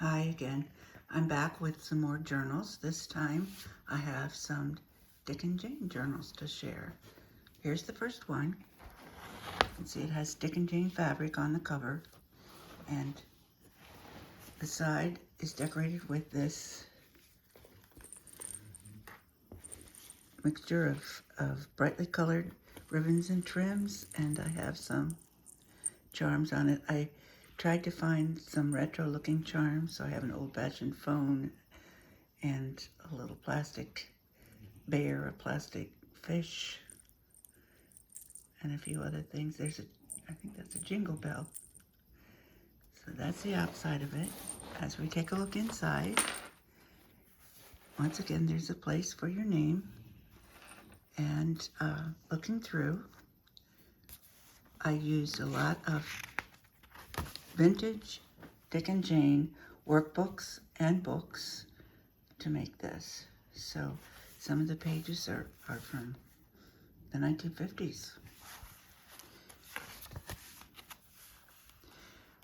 Hi again. I'm back with some more journals. This time I have some Dick and Jane journals to share. Here's the first one. You can see it has Dick and Jane fabric on the cover, and the side is decorated with this mixture of brightly colored ribbons and trims, and I have some charms on it. I tried to find some retro looking charms, so I have an old-fashioned phone and a little plastic bear, a plastic fish, and a few other things. I think that's a jingle bell. So that's the outside of it. As we take a look inside, once again, there's a place for your name. And looking through, I used a lot of vintage Dick and Jane workbooks and books to make this. So some of the pages are from the 1950s.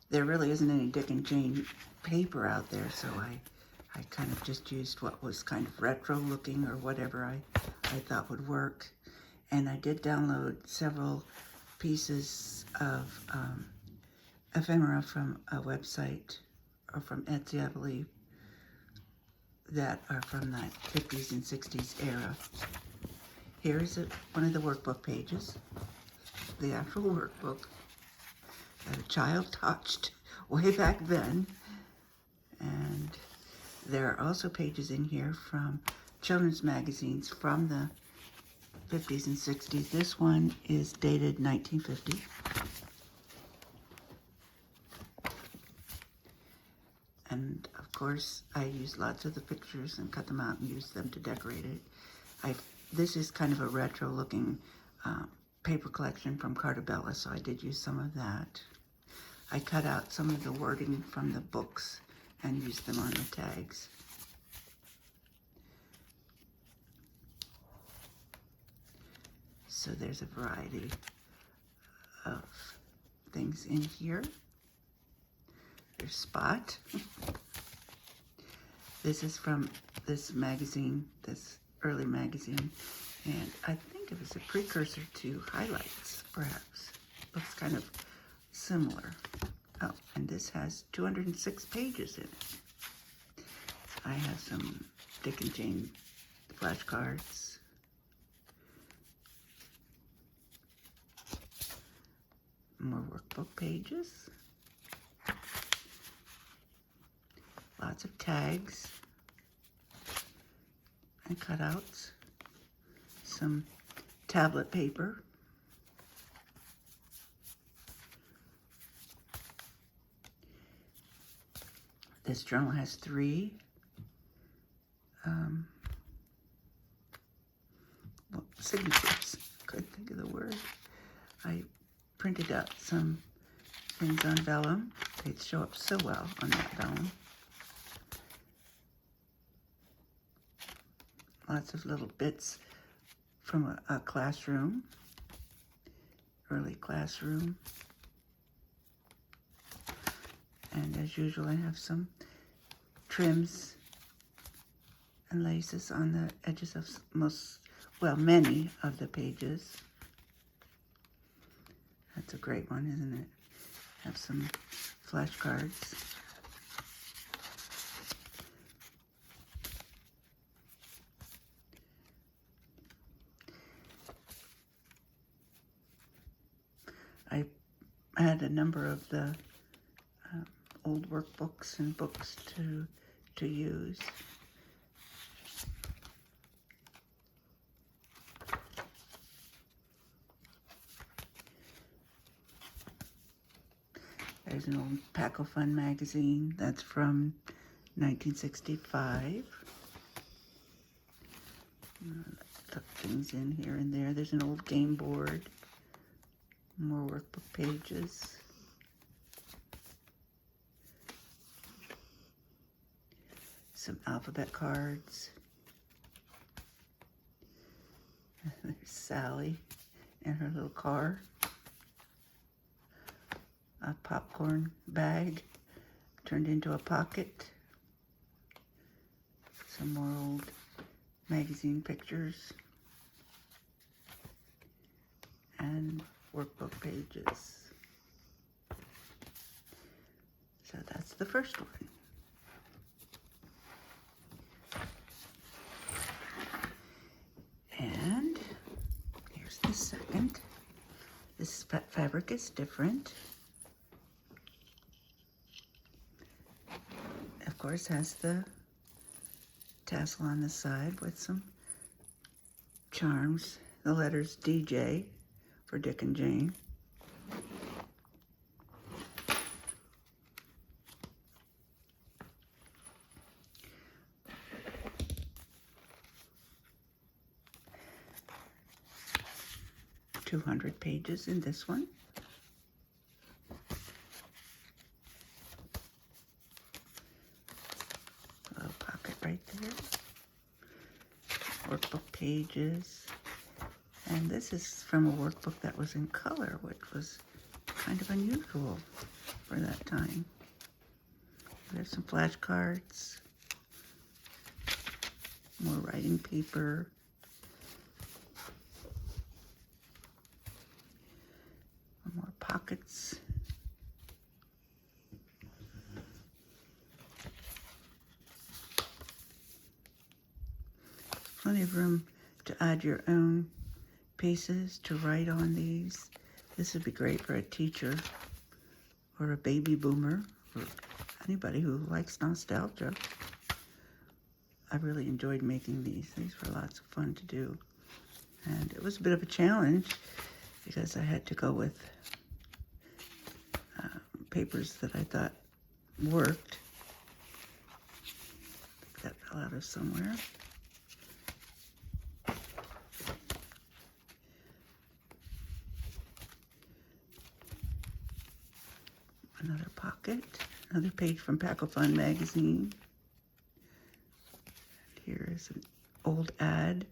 There really isn't any Dick and Jane paper out there, so I kind of just used what was kind of retro looking or whatever I thought would work. And I did download several pieces of ephemera from a website, or from Etsy, I believe, that are from that 50s and 60s era. Here's one of the workbook pages, the actual workbook that a child touched way back then. And there are also pages in here from children's magazines from the 50s and 60s. This one is dated 1950. And of course, I used lots of the pictures and cut them out and used them to decorate it. This is kind of a retro looking paper collection from Cartabella, so I did use some of that. I cut out some of the wording from the books and used them on the tags. So there's a variety of things in here. There's Spot. This is from this magazine, this early magazine, and I think it was a precursor to Highlights, perhaps. Looks kind of similar. Oh, and this has 206 pages in it. I have some Dick and Jane flashcards. More workbook pages. Lots of tags and cutouts. Some tablet paper. This journal has 3 signatures. Couldn't think of the word. I printed out some things on vellum. They'd show up so well on that vellum. Lots of little bits from a classroom, early classroom. And as usual, I have some trims and laces on the edges of many of the pages. That's a great one, isn't it? Have some flashcards. I had a number of the old workbooks and books to use. There's an old Pack-O-Fun magazine that's from 1965. Tuck things in here and there. There's an old game board. More workbook pages. Some alphabet cards. There's Sally and her little car. A popcorn bag turned into a pocket. Some more old magazine pictures. And workbook pages. So that's the first one. And here's the second. This fabric is different. Of course, has the tassel on the side with some charms. The letters DJ for Dick and Jane. "200 pages in this one. A little pocket right there. Workbook pages. And this is from a workbook that was in color, which was kind of unusual for that time. There's some flashcards. More writing paper. More pockets. Plenty of room to add your own pieces to write on these. This would be great for a teacher or a baby boomer or anybody who likes nostalgia. I really enjoyed making these. These were lots of fun to do. And it was a bit of a challenge because I had to go with papers that I thought worked. I think that fell out of somewhere. Another pocket, another page from Pack-O-Fun magazine. And here is an old ad.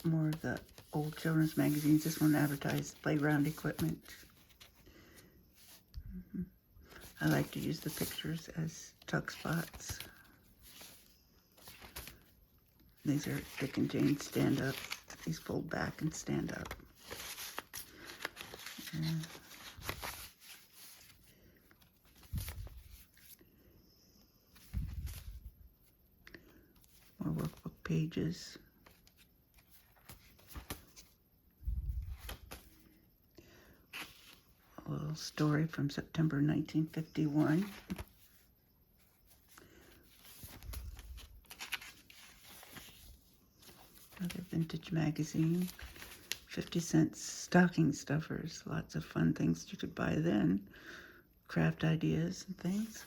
More of the old children's magazines. This one advertised playground equipment. I like to use the pictures as tuck spots. These are Dick and Jane stand-up. These fold back and stand up. More workbook pages. A little story from September 1951. Another vintage magazine. 50-cent stocking stuffers. Lots of fun things you could buy then. Craft ideas and things.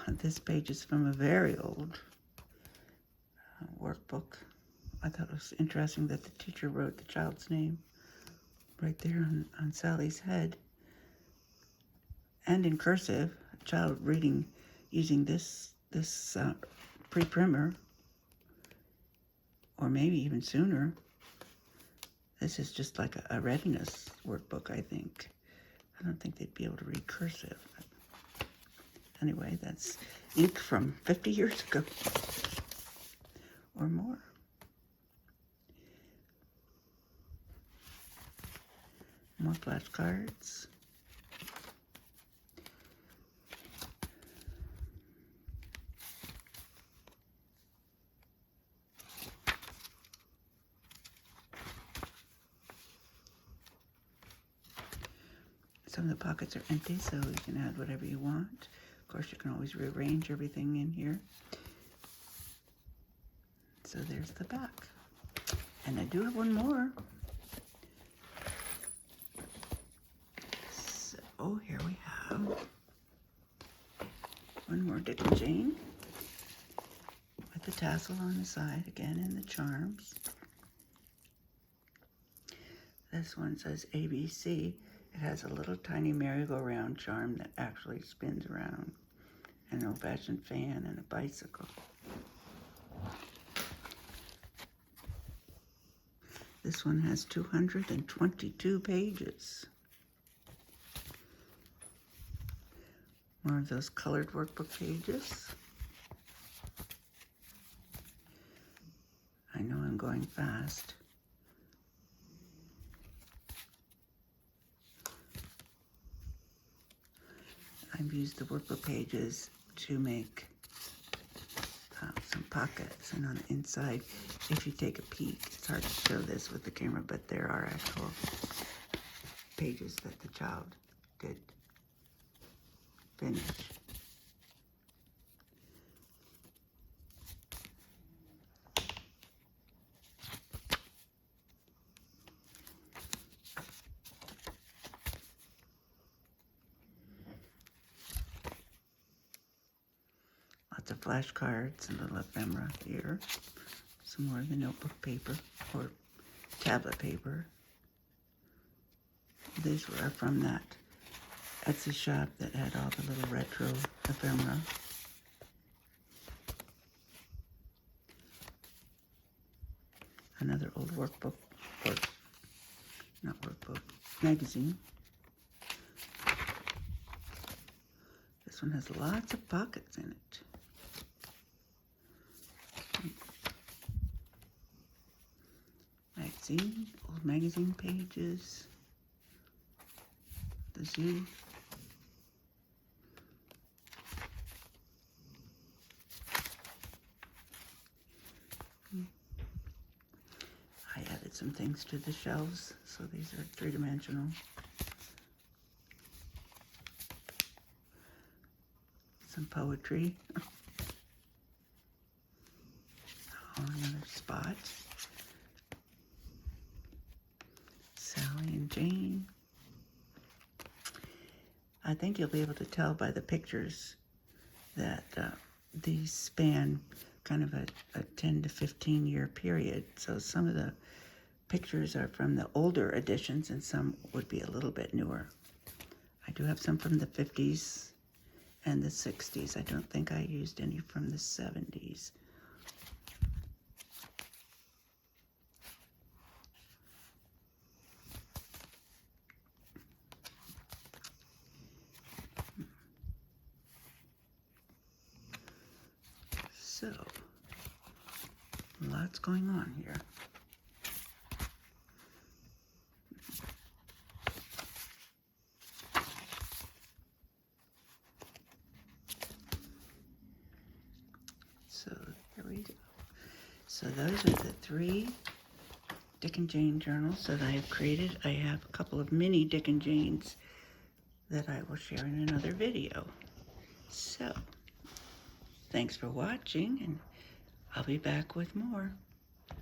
This page is from a very old workbook. I thought it was interesting that the teacher wrote the child's name right there on Sally's head. And in cursive, a child reading using this pre-primer, or maybe even sooner. This is just like a readiness workbook, I think. I don't think they'd be able to read cursive. But anyway, that's ink from 50 years ago or more. More flashcards. Some of the pockets are empty, so you can add whatever you want. Of course, you can always rearrange everything in here. So there's the back. And I do have one more. So here we have one more Dick and Jane with the tassel on the side again and the charms. This one says ABC, It has a little tiny merry-go-round charm that actually spins around, an old-fashioned fan, and a bicycle. This one has 222 pages. More of those colored workbook pages. I know I'm going fast. I've used the workbook pages to make some pockets, and on the inside, if you take a peek, it's hard to show this with the camera, but there are actual pages that the child did finish. Lots of flashcards and little ephemera here. Some more of the notebook paper or tablet paper. These were from that Etsy shop that had all the little retro ephemera. Another old workbook, or not workbook, magazine. This one has lots of pockets in it. Magazine, old magazine pages. The zoo. I added some things to the shelves, so these are three-dimensional. Some poetry. Oh, another spot. Sally and Jane. I think you'll be able to tell by the pictures that these span kind of a 10 to 15 year period. So some of the pictures are from the older editions and some would be a little bit newer. I do have some from the 50s and the 60s. I don't think I used any from the 70s. So, lots going on here. So, here we go. So those are the 3 Dick and Jane journals that I have created. I have a couple of mini Dick and Janes that I will share in another video. So, thanks for watching, and I'll be back with more.